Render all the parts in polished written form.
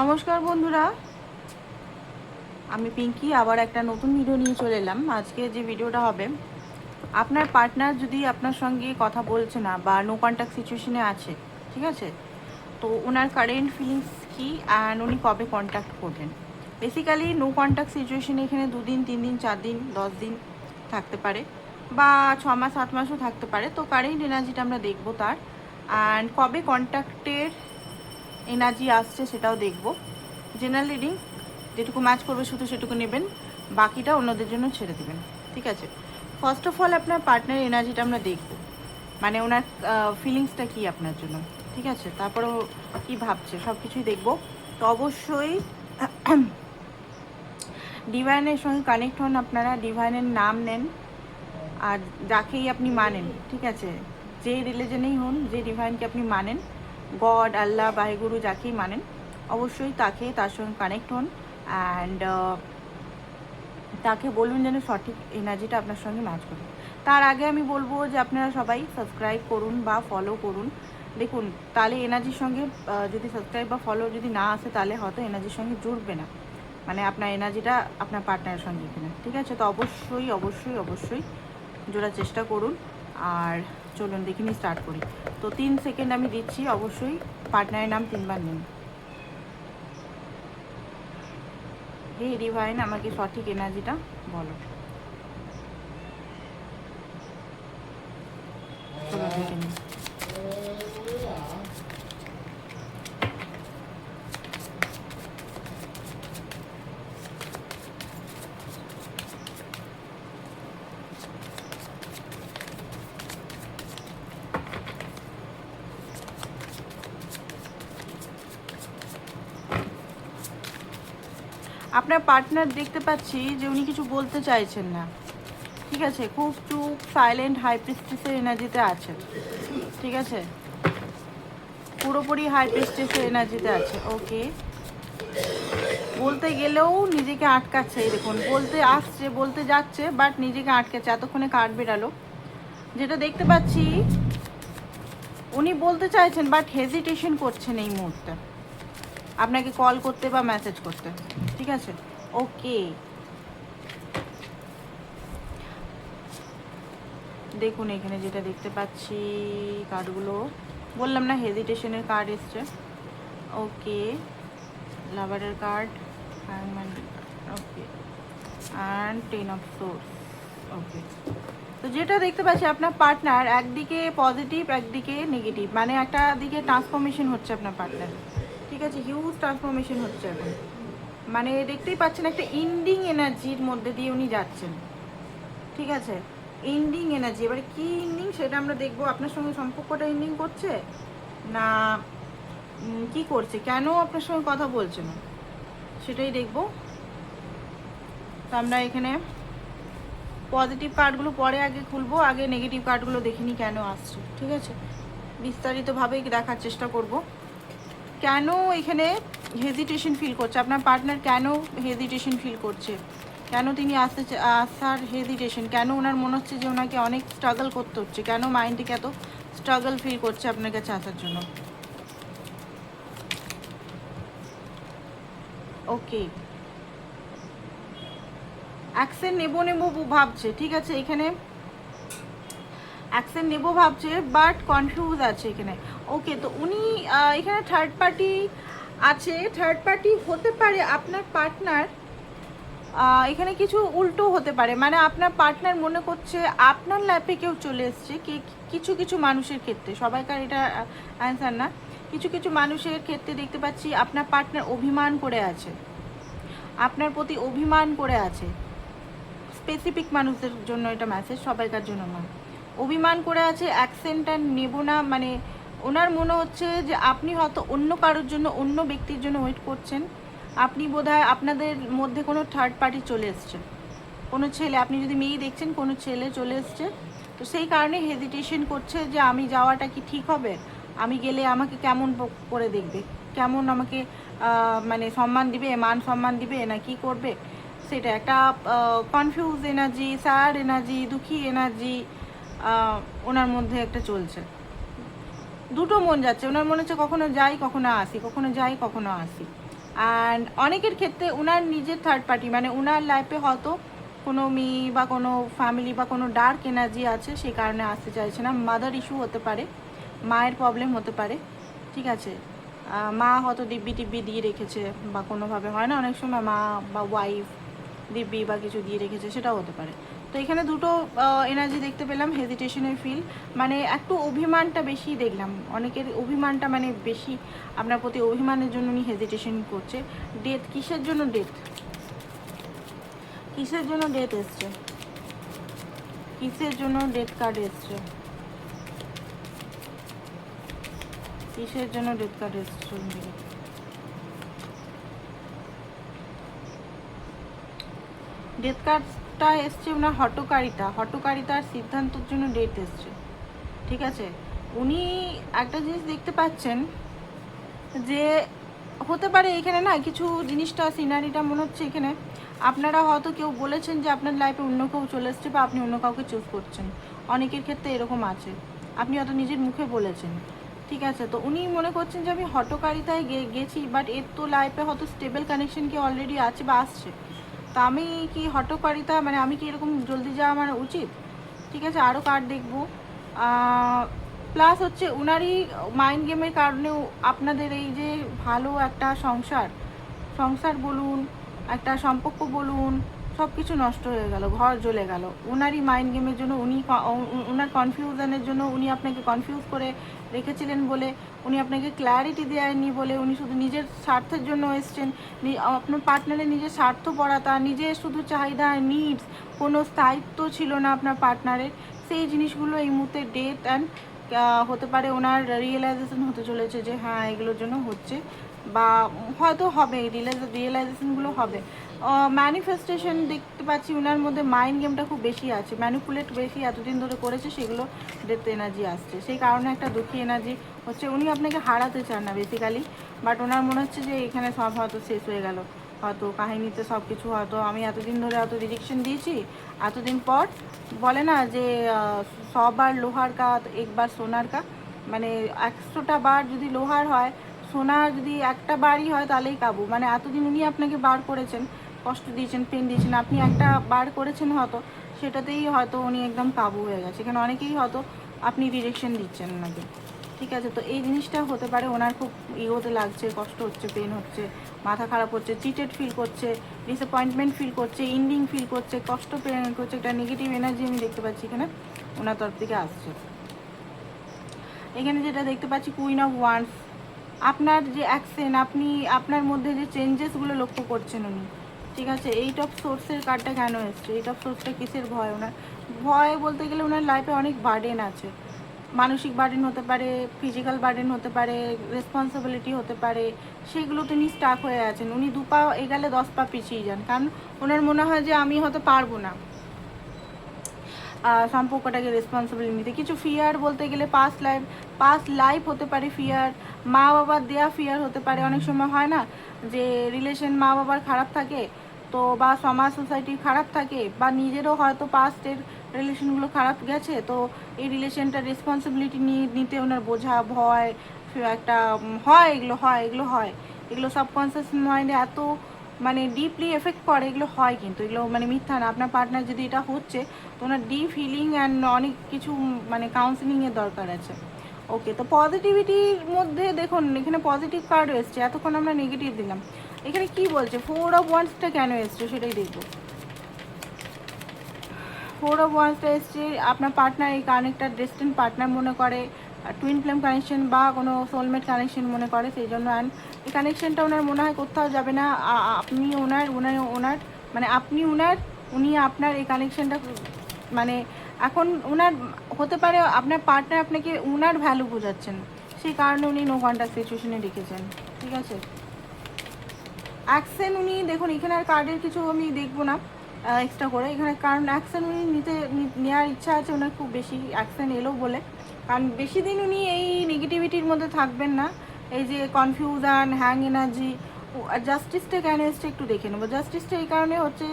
নমস্কার বন্ধুরা, আমি পিঙ্কি আবার একটা নতুন ভিডিও নিয়ে চলে এলাম। আজকে যে ভিডিওটা হবে, আপনার পার্টনার যদি আপনার সঙ্গে কথা বলছে না বা নো কন্ট্যাক্ট সিচুয়েশনে আছে, ঠিক আছে, তো ওনার কারেন্ট ফিলিংস কী অ্যান্ড উনি কবে কন্ট্যাক্ট করবেন। বেসিক্যালি নো কন্ট্যাক্ট সিচুয়েশনে এখানে 2 দিন 3 দিন 4 দিন 10 দিন থাকতে পারে বা 6 মাস 8 মাসও থাকতে পারে। তো কারেন্ট এনার্জিটা আমরা দেখবো তার, অ্যান্ড কবে কন্ট্যাক্টের এনার্জি আসছে সেটাও দেখবো। জেনারেল রিডিং যেটুকু ম্যাচ করবে শুধু সেটুকু নেবেন, বাকিটা অন্যদের জন্য ছেড়ে দেবেন, ঠিক আছে। ফার্স্ট অফ অল আপনার পার্টনার এনার্জিটা আমরা দেখব, মানে ওনার ফিলিংসটা কি আপনার জন্য, ঠিক আছে। তারপরেও কি ভাবছে সব কিছুই দেখবো। তো অবশ্যই ডিভাইনের সঙ্গে কানেক্ট হন আপনারা, ডিভাইনের নাম নেন, আর যাকেই আপনি মানেন, ঠিক আছে, যে রিলিজনেই হন, যে ডিভাইনকে আপনি মানেন, গড, আল্লাহ, বাহিগুরু, যাকেই মানেন, অবশ্যই তার সঙ্গে কানেক্ট হন অ্যান্ড তাকে বলুন যেন সঠিক এনার্জিটা আপনার সঙ্গে ম্যাচ করে। তার আগে আমি বলবো যে আপনারা সবাই সাবস্ক্রাইব করুন বা ফলো করুন। দেখুন, তাহলে এনার্জির সঙ্গে যদি সাবস্ক্রাইব বা ফলো যদি না আসে, তাহলে হয়তো এনার্জির সঙ্গে জুড়বে না, মানে আপনার এনার্জিটা আপনার পার্টনারের সঙ্গে কিনা, ঠিক আছে। তো অবশ্যই অবশ্যই অবশ্যই জোড়ার চেষ্টা করুন। আর চলুন দেখিনি স্টার্ট করি। তো 3 সেকেন্ড আমি দিচ্ছি, অবশ্যই পার্টনারের নাম 3 বার নিন। হে ডিভাইন, আমাকে সঠিক এনার্জিটা বলো। চলো দেখে নিন। আপনার পার্টনার দেখতে পাচ্ছি যে উনি কিছু বলতে চাইছেন না, ঠিক আছে, খুব চুপ, সাইলেন্ট, হাই প্রিস্টেসের এনার্জিতে আছে, ঠিক আছে, পুরোপুরি হাই প্রিস্টেসের এনার্জিতে আছে। ওকে, বলতে গেলেও নিজেকে আটকাচ্ছে, এই দেখুন, বলতে আসছে, বলতে যাচ্ছে, বাট নিজেকে আটকাচ্ছে। এতক্ষণে কার্ড বেরালো, যেটা দেখতে পাচ্ছি উনি বলতে চাইছেন বাট হেজিটেশন করছেন এই মুহূর্তে আপনাকে কল করতে বা মেসেজ করতে, ঠিক আছে। ওকে, দেখুন এখানে যেটা দেখতে পাচ্ছি, কার্ডগুলো বললাম না হেজিটেশনের কার্ড এসছে। ওকে, লাভারের কার্ড, হ্যাংম্যান, okay, and 10 of swords. Okay, তো যেটা দেখতে পাচ্ছি আপনার পার্টনার একদিকে পজিটিভ একদিকে নেগেটিভ, মানে একটা দিকে ট্রান্সফরমেশন হচ্ছে আপনার পার্টনার, ঠিক আছে, হিউজ ট্রান্সফরমেশন হচ্ছে এখন, মানে দেখতেই পাচ্ছেন একটা ইন্ডিং এনার্জির মধ্যে দিয়ে উনি যাচ্ছেন, ঠিক আছে, ইন্ডিং এনার্জি। এবারে কি ইন্ডিং সেটা আমরা দেখবো। আপনার সঙ্গে সম্পর্কটা ইন্ডিং করছে না কি করছে, কেন আপনার সঙ্গে কথা বলছে না সেটাই দেখবো। তো আমরা এখানে পজিটিভ কার্ডগুলো পরে আগে খুলবো, আগে নেগেটিভ কার্ডগুলো দেখিনি কেন আসছে, ঠিক আছে, বিস্তারিতভাবেই দেখার চেষ্টা করব। কেন এখানে হেজিটেশন ফিল করছে আপনার পার্টনার, কেন হেজিটেশন ফিল করছে, কেন তিনি আসার হেজিটেশন, কেন ওনার মনে হচ্ছে যে ওনাকে অনেক স্ট্রাগল করতে হচ্ছে, কেন মাইন্ডটিকে এত স্ট্রাগল ফিল করছে আপনার কাছে আসার জন্য। ওকে, অ্যাকশন নেবো নেবো ভাবছে, ঠিক আছে, এখানে অ্যাকশন নেবো ভাবছে বাট কনফিউজ আছে এখানে। ওকে, তো উনি এখানে থার্ড পার্টি আছে, থার্ড পার্টি হতে পারে আপনার পার্টনার, এখানে কিছু উল্টো হতে পারে, মানে আপনার পার্টনার মনে করছে আপনার লাইফে কেউ চলে এসছে, কিছু কিছু মানুষের ক্ষেত্রে, সবাইকার এটা অ্যান্সার না, কিছু কিছু মানুষের ক্ষেত্রে দেখতে পাচ্ছি আপনার পার্টনার অভিমান করে আছে, আপনার প্রতি অভিমান করে আছে। স্পেসিফিক মানুষদের জন্য এটা মেসেজ, সবাইকার জন্য না। অভিমান করে আছে, অ্যাকশনটা নেব না, মানে ওনার মনে হচ্ছে যে আপনি হয়তো অন্য কারোর জন্য, অন্য ব্যক্তির জন্য ওয়েট করছেন, আপনি বোধহয় আপনাদের মধ্যে কোনো থার্ড পার্টি চলে এসছে, কোনো ছেলে, আপনি যদি মেয়ে দেখছেন কোনো ছেলে চলে এসছে, তো সেই কারণে হেজিটেশন করছে যে আমি যাওয়াটা কি ঠিক হবে, আমি গেলে আমাকে কেমন করে দেখবে, কেমন আমাকে মানে সম্মান দিবে, মান সম্মান দিবে না কি করবে, সেটা একটা কনফিউজ এনার্জি, স্যাড এনার্জি, দুঃখী এনার্জি ওনার মধ্যে একটা চলছে। দুটো মন যাচ্ছে, ওনার মনে হচ্ছে কখনো যাই কখনো আসি, কখনো যাই কখনো আসি। অ্যান্ড অনেকের ক্ষেত্রে ওনার নিজের থার্ড পার্টি মানে ওনার লাইফে হয়তো কোনো মেয়ে বা কোনো ফ্যামিলি বা কোনো ডার্ক এনার্জি আছে, সেই কারণে আসতে চাইছে না। মাদার ইস্যু হতে পারে, মায়ের প্রবলেম হতে পারে, ঠিক আছে। মা হয়তো দিব্যি টিব্যি দিয়ে রেখেছে, বা কোনোভাবে হয় না অনেক সময় মা বা ওয়াইফ দিব্যি বা কিছু দিয়ে রেখেছে, সেটাও হতে পারে। তো এখানে দুটো এনার্জি দেখতে পেলাম, হেজিটেশনের ফিল, মানে একটু অভিমানটা বেশি দেখলাম, অনেকের অভিমানটা মানে বেশি আপনার প্রতি, অভিমানের জন্য উনি হেজিটেশন করছে। ডেথ, কিসের জন্য ডেথ, কিসের জন্য ডেথ এসছে, কিসের জন্য ডেথ কার্ড এসছে, কিসের জন্য ডেথ কার্ড এসছে। ডেথ কার্ডটা এসছে ওনার হটকারিতার সিদ্ধান্তের জন্য ডেথ এসছে, ঠিক আছে। উনি একটা জিনিস দেখতে পাচ্ছেন যে হতে পারে এখানে না কিছু জিনিসটা, সিনারিটা মনে হচ্ছে এখানে আপনারা হয়তো কেউ বলেছেন যে আপনার লাইফে অন্য কেউ চলে এসছে, বা আপনি অন্য কাউকে চুজ করছেন, অনেকের ক্ষেত্রে এরকম আছে, আপনি হয়তো নিজের মুখে বলেছেন, ঠিক আছে। তো উনি মনে করছেন যে আমি হটকারিতায় গেছি, বাট এর তো লাইফে হয়তো স্টেবল কানেকশন কি অলরেডি আছে বা আসছে, তা আমি কি হটকারিতা মানে আমি কি এরকম জলদি যাওয়া আমার উচিত, ঠিক আছে। আরও কার্ড দেখবো। প্লাস হচ্ছে উনারই মাইন্ড গেমের কারণেও আপনাদের এই যে ভালো একটা সংসার বলুন, একটা সম্পর্ক বলুন, সব কিছু নষ্ট হয়ে গেল, ঘর জ্বলে গেল ওনারই মাইন্ড গেমের জন্য। ওনার কনফিউশনের জন্য উনি আপনাকে কনফিউজ করে রেখেছিলেন বলে, উনি আপনাকে ক্ল্যারিটি দেয়নি বলে, উনি শুধু নিজের স্বার্থের জন্য এসছেন। আপনার পার্টনারের নিজের স্বার্থপরতা, নিজের শুধু চাহিদা, নিডস, কোনো স্থায়িত্ব ছিল না আপনার পার্টনারের, সেই জিনিসগুলো এই মুহূর্তে ডেথ অ্যান্ড হতে পারে ওনার রিয়েলাইজেশন হতে চলেছে যে হ্যাঁ এগুলোর জন্য হচ্ছে, বা হয়তো হবে, রিয়েলাইজেশনগুলো হবে। ম্যানিফেস্টেশন দেখতে পাচ্ছি ওনার মধ্যে, মাইন্ড গেমটা খুব বেশি আছে, ম্যানিপুলেট বেশি এতদিন ধরে করেছে, সেগুলো ডেথ এনার্জি আসছে, সেই কারণে একটা দুঃখী এনার্জি হচ্ছে। উনি আপনাকে হারাতে চান না বেসিক্যালি, বাট ওনার মনে হচ্ছে যে এখানে সব হয়তো শেষ হয়ে গেল, হয়তো কাহিনীতে সব কিছু হয়তো আমি এতদিন ধরে এত রিজেকশন দিয়েছি, এতদিন পর বলে না যে 100 বার লোহার কা একবার সোনার কা, মানে 100টা বার যদি লোহার হয়, সোনা যদি একটা বারই হয় তাহলেই কাবু, মানে এতদিন উনি আপনাকে বার করেছেন, কষ্ট দিয়েছেন, পেন দিয়েছেন, আপনি একটা বার করেছেন হয়তো, সেটাতেই হয়তো উনি একদম কাবু হয়ে গেছে। এখানে অনেকেই হয়তো আপনি ডিরেকশন দিচ্ছেন ওনাকে, ঠিক আছে। তো এই জিনিসটা হতে পারে ওনার খুব ইগোতে লাগছে, কষ্ট হচ্ছে, পেন হচ্ছে, মাথা খারাপ হচ্ছে, চিটেড ফিল করছে, ডিসঅ্যাপয়েন্টমেন্ট ফিল করছে, ইন্ডিং ফিল করছে, কষ্ট পেন করছে, একটা নেগেটিভ এনার্জি আমি দেখতে পাচ্ছি এখানে ওনার তরফ থেকে আসছে। এখানে যেটা দেখতে পাচ্ছি কুইন অফ ওয়ান্স, আপনার যে অ্যাকশন, আপনি আপনার মধ্যে যে চেঞ্জেসগুলো লক্ষ্য করছেন উনি, ঠিক আছে। এইট অফ সোর্সের কার্ডটা কেন এসছে, এইট অফ সোর্সটা কিসের ভয় ওনার, ভয় বলতে গেলে ওনার লাইফে অনেক বার্ডেন আছে, মানসিক বার্ডেন হতে পারে, ফিজিক্যাল বার্ডেন হতে পারে, রেসপন্সিবিলিটি হতে পারে, সেগুলো তিনি স্টাক হয়ে আছেন। উনি 2 পা এগালে 10 পা পিছিয়ে যান, কারণ ওনার মনে হয় যে আমি হয়তো পারবো না সম্পর্কটাকে রেসপন্সিবিলিটি নিতে। কিছু ফিয়ার বলতে গেলে পাস্ট লাইফ হতে পারে, ফিয়ার মা বাবার দেয়া ফিয়ার হতে পারে। অনেক সময় হয় না যে রিলেশন মা বাবার খারাপ থাকে, তো বা সমাজ সোসাইটির খারাপ থাকে, বা নিজেরও হয়তো পাস্টের রিলেশনগুলো খারাপ গেছে, তো এই রিলেশনটার রেসপন্সিবিলিটি নিতে ওনার বোঝা, ভয় একটা হয়, এগুলো সাবকনসিয়াস মাইন্ডে এত মানে ডিপলি এফেক্ট করে, এগুলো হয়, কিন্তু এগুলো মানে মিথ্যা না। আপনার পার্টনার যদি এটা হচ্ছে, তো ওনার ডিপ হিলিং অ্যান্ড অনেক কিছু মানে কাউন্সিলিংয়ের দরকার আছে। ওকে, তো পজিটিভিটির মধ্যে দেখুন এখানে পজিটিভ কার্ড এসছে, এতক্ষণ আমরা নেগেটিভ দিলাম। এখানে কি বলছে, 4 অফ ওয়ান্সটা কেন এসছে সেটাই দেখবো। 4 অফ ওয়ান্সটা এসছে, আপনার পার্টনার এই কানেক্টার ডেস্টিন পার্টনার মনে করে, টুইন ফ্লেম কানেকশন বা কোনো সোলমেট কানেকশন মনে করে, সেই জন্য। অ্যান্ড এই কানেকশনটা ওনার মনে হয় কোথাও যাবে না, আপনি ওনার মানে আপনি ওনার, উনি আপনার, এই কানেকশনটা মানে এখন ওনার হতে পারে আপনার পার্টনার আপনাকে ওনার ভ্যালু বোঝাচ্ছেন, সেই কারণে উনি নো কন্ট্যাক্ট সিচুয়েশনে রেখেছেন, ঠিক আছে। অ্যাকশন উনি দেখুন, এখানে আর কার্ডের কিছু আমি দেখবো না এক্সট্রা করে এখানে, কারণ অ্যাকশন উনি নেওয়ার ইচ্ছা আছে ওনার খুব বেশি, অ্যাকশন এলো বলে, কারণ বেশি দিন উনি এই নেগেটিভিটির মধ্যে থাকবেন না। এই যে কনফিউশন, হ্যাং এনার্জি, জাস্টিসটা কেন এসছে একটু দেখে নেবো। জাস্টিসটা এই কারণে হচ্ছে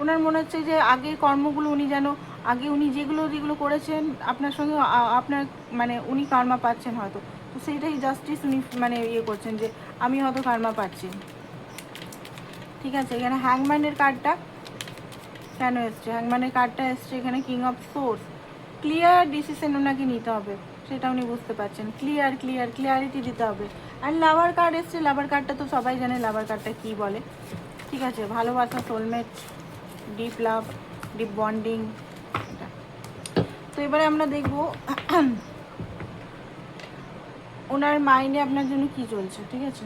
ওনার মনে হচ্ছে যে আগের কর্মগুলো উনি যেন, আগে উনি যেগুলো করেছেন আপনার সঙ্গে, আপনার মানে উনি কার্মা পাচ্ছেন হয়তো, তো সেইটাই জাস্টিস উনি মানে ইয়ে করছেন যে আমি হয়তো কার্মা পাচ্ছি, ঠিক আছে, এখানে হ্যাংম্যানের কার্ডটা কেন এসছে, হ্যাংম্যানের কার্ডটা এসছে এখানে king of swords. Clear decision ওনাকে নিতে হবে, সেটা উনি বুঝতে পারছেন। ক্লিয়ারিটি দিতে হবে। আর লাভার কার্ড এসছে, লাভার কার্ডটা তো সবাই জানে লাভার কার্ডটা কী বলে। ঠিক আছে, ভালোবাসা, সোলমেট, ডিপ লাভ, ডিপ বন্ডিং। এটা তো এবারে আমরা দেখব ওনার মাইন্ডে আপনার জন্য কি চলছে। ঠিক আছে,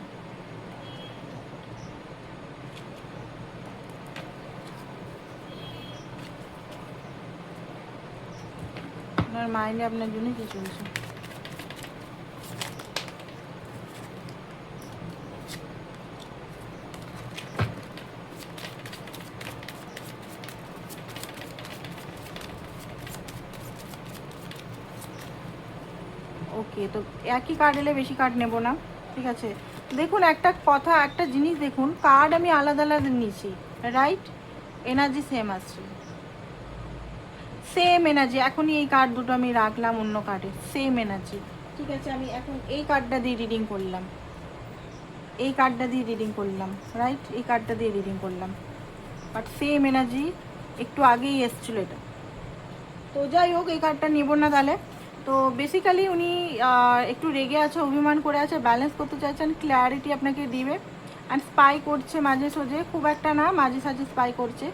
ওনার মাইন্ডে আপনার জন্য কি চলছে। ওকে, তো একই কার্ড এলে বেশি কার্ড নেব না। ঠিক আছে, দেখুন একটা কথা, একটা জিনিস দেখুন, কার্ড আমি আলাদা আলাদা নিয়েছি, রাইট? এনার্জি সেম আসছে, সেম এনার্জি। এখনই এই কার্ড দুটো আমি রাখলাম অন্য কার্ডে, সেম এনার্জি। ঠিক আছে, আমি এখন এই কার্ডটা দিয়ে রিডিং করলাম, এই কার্ডটা দিয়ে রিডিং করলাম, রাইট? এই কার্ডটা দিয়ে রিডিং করলাম, বাট সেম এনার্জি একটু আগেই এসেছিলো এটা। তো যাই হোক, এই কার্ডটা নেব না তাহলে। তো বেসিক্যালি উনি একটু রেগে আছে, অভিমান করে আছে, ব্যালেন্স করতে চাইছেন, ক্ল্যারিটি আপনাকে দিবে। আর স্পাই করছে মাঝে সোঝে, খুব একটা না, মাঝে সাঝে স্পাই করছে।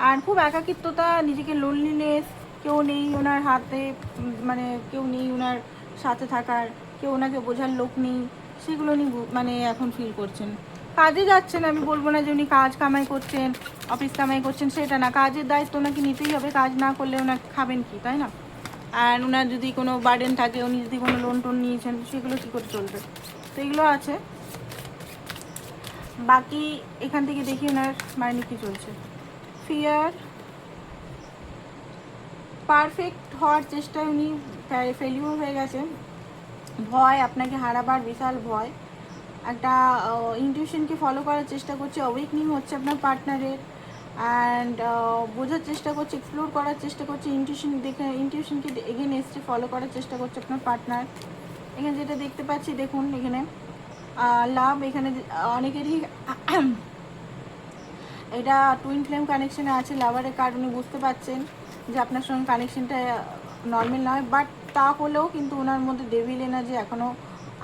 আর খুব একাকিত্বতা, নিজেকে লোনলিনেস, কেউ নেই ওনার হাতে, মানে কেউ নেই ওনার সাথে থাকার, কেউ ওনাকে বোঝার লোক নেই, সেগুলো উনি মানে এখন ফিল করছেন। কাজে যাচ্ছেন, আমি বলবো না যে উনি কাজ কামাই করছেন, অফিস কামাই করছেন, সেটা না। কাজের দায়িত্ব ওনাকে নিতেই হবে, কাজ না করলে ওনাকে খাবেন কি, তাই না? আর ওনার যদি কোনো বার্ডেন থাকে, উনি যদি কোনো লোন টোন নিয়েছেন, সেগুলো কী করে চলবে? তো এগুলো আছে। বাকি এখান থেকে দেখি ওনার মাইন্ডে কী চলছে। ফিয়ার, পারফেক্ট হওয়ার চেষ্টায় উনি ফেলিউর হয়ে গেছে। ভয়, আপনাকে হারাবার বিশাল ভয়। একটা ইনটিউশনকে ফলো করার চেষ্টা করছে, অওয়েকনিং হচ্ছে আপনার পার্টনারের। অ্যান্ড বোঝার চেষ্টা করছে, এক্সপ্লোর করার চেষ্টা করছে, ইনটিউশনকে এগেন এসছে, ফলো করার চেষ্টা করছে আপনার পার্টনার। এখানে যেটা দেখতে পাচ্ছি, দেখুন এখানে লাভ, এখানে অনেকেরই এটা টুইন ফ্লেম কানেকশানে আছে। লাভারের কার্ড, উনি বুঝতে পারছেন যে আপনার সঙ্গে কানেকশানটা নর্মাল নয়, বাট তা হলেও কিন্তু ওনার মধ্যে ডেভিল এনার্জি এখনও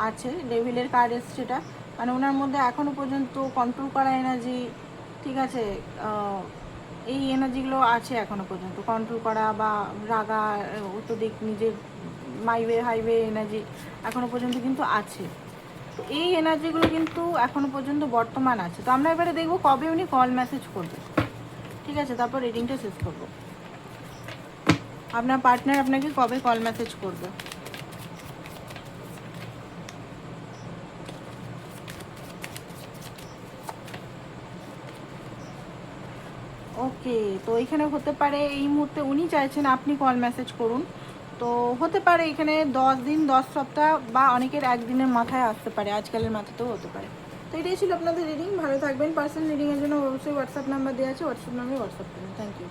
আছে। ডেভিলের কার্ড এসছে এটা, মানে ওনার মধ্যে এখনও পর্যন্ত কন্ট্রোল করা এনার্জি, ঠিক আছে, এই এনার্জিগুলো আছে এখনও পর্যন্ত। কন্ট্রোল করা বা রাগা, অত্যধিক নিজের হাইওয়ে এনার্জি এখনও পর্যন্ত কিন্তু আছে। তো এই এনার্জিগুলো কিন্তু এখনও পর্যন্ত বর্তমান আছে। তো আমরা এবারে দেখবো কবে উনি কল মেসেজ করবে। ঠিক আছে, তারপর রিডিংটা শেষ করবো। আপনার পার্টনার আপনাকে কবে কল মেসেজ করবে। ওকে, তো এখানে হতে পারে এই মুহূর্তে উনি চাইছেন আপনি কল মেসেজ করুন। তো হতে পারে এখানে 10 দিন, 10 সপ্তাহ বা অনেকের একদিনের মাথায় আসতে পারে, আজকালের মাথাতেও হতে পারে। তো এটাই ছিল আপনাদের রিডিং। ভালো থাকবেন। পার্সোনাল রিডিংয়ের জন্য অবশ্যই হোয়াটসঅ্যাপ নাম্বার দেওয়া আছে, হোয়াটসঅ্যাপ নাম্বারে হোয়াটসঅ্যাপ করুন। Thank you.